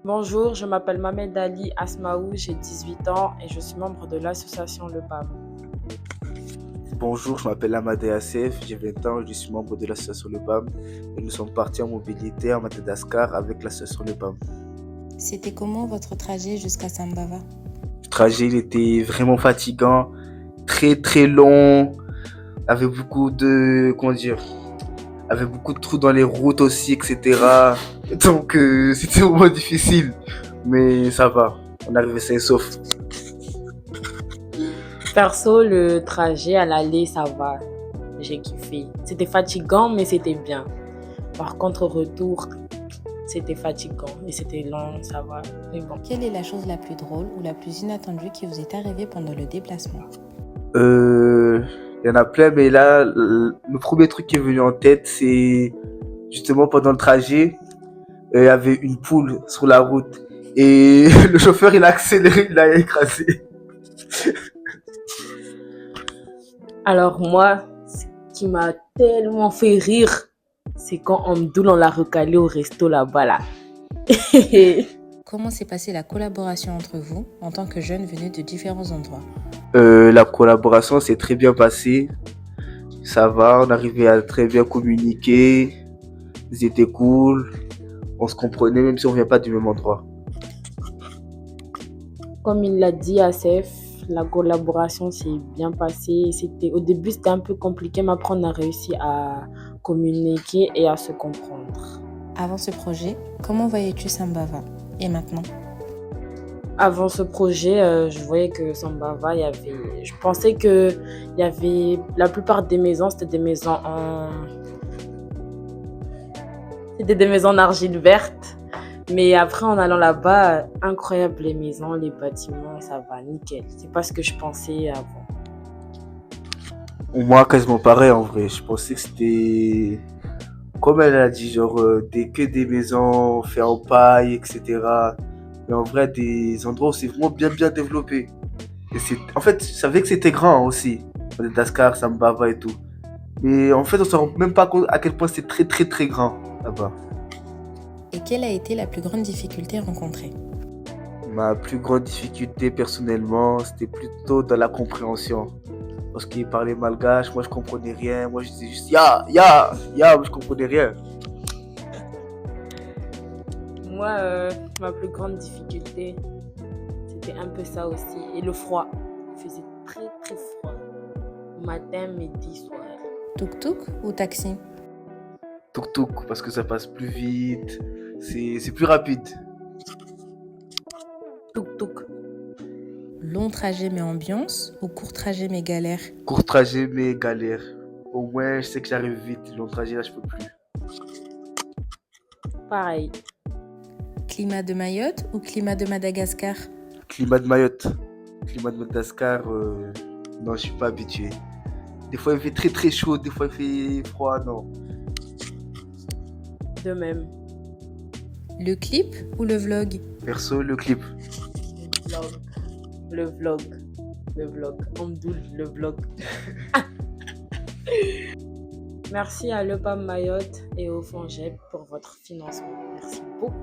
Bonjour, je m'appelle Mamed Ali Asmaou, j'ai 18 ans et je suis membre de l'association Le PAM. Bonjour, je m'appelle Amadé Assef, j'ai 20 ans, je suis membre de l'association Le PAM et nous sommes partis en mobilité à Madagascar avec l'association Le PAM. C'était comment votre trajet jusqu'à Sambava? Le trajet il était vraiment fatigant, très très long, avec beaucoup de, avec beaucoup de trous dans les routes aussi, etc. Donc c'était vraiment difficile, mais ça va, on est arrivé sain et sauf. Perso, le trajet à l'aller, ça va, j'ai kiffé. C'était fatigant, mais c'était bien. Par contre, au retour, c'était fatigant et c'était long, ça va, mais bon. Quelle est la chose la plus drôle ou la plus inattendue qui vous est arrivée pendant le déplacement? Il y en a plein, mais là, le premier truc qui est venu en tête, c'est justement pendant le trajet, il y avait une poule sur la route et le chauffeur il a accéléré, il l'a écrasé. Alors moi, ce qui m'a tellement fait rire, c'est quand Amdoul, on l'a recalé au resto là-bas là. Comment s'est passée la collaboration entre vous en tant que jeunes venus de différents endroits? La collaboration s'est très bien passée, ça va, on arrivait à très bien communiquer, ils étaient cool, on se comprenait même si on vient pas du même endroit. Comme il l'a dit Asef, la collaboration s'est bien passée. Au début, c'était un peu compliqué, mais après, on a réussi à communiquer et à se comprendre. Avant ce projet, comment voyais-tu Sambava? Et maintenant? Avant ce projet, je voyais que Sambava, je pensais que il y avait la plupart des maisons, c'était des maisons en argile verte. Mais après, en allant là-bas, incroyable les maisons, les bâtiments, ça va, nickel. C'est pas ce que je pensais avant. Moi, quasiment pareil en vrai, je pensais que c'était comme elle a dit, genre que des maisons faites en paille, etc. Mais en vrai, des endroits où c'est vraiment bien bien développé. Et en fait, je savais que c'était grand aussi. Madagascar, Sambava et tout. Mais en fait, on se rend même pas compte à quel point c'est très très très grand là-bas. Et quelle a été la plus grande difficulté rencontrée? Ma plus grande difficulté personnellement, c'était plutôt dans la compréhension. Parce qu'il parlait malgache, moi je comprenais rien. Moi je disais juste ya, ya, ya, mais je comprenais rien. Moi, ma plus grande difficulté, c'était un peu ça aussi. Et le froid. Il faisait très très froid. Matin, midi, soir. Tuk-tuk ou taxi? Tuk-tuk, parce que ça passe plus vite, c'est plus rapide. Tuk-tuk. Long trajet mais ambiance ou court trajet mais galère? Court trajet, mais galère. Au moins, je sais que j'arrive vite. Long trajet, là, je peux plus. Pareil. Climat de Mayotte ou climat de Madagascar? Climat de Mayotte. Climat de Madagascar, non, je suis pas habitué. Des fois, il fait très très chaud, des fois, il fait froid, non. De même. Le clip ou le vlog? Perso, le clip. Le vlog. Le vlog. Amdoul, le vlog. Merci à Le PAM Mayotte et au FONGEP pour votre financement. Merci beaucoup.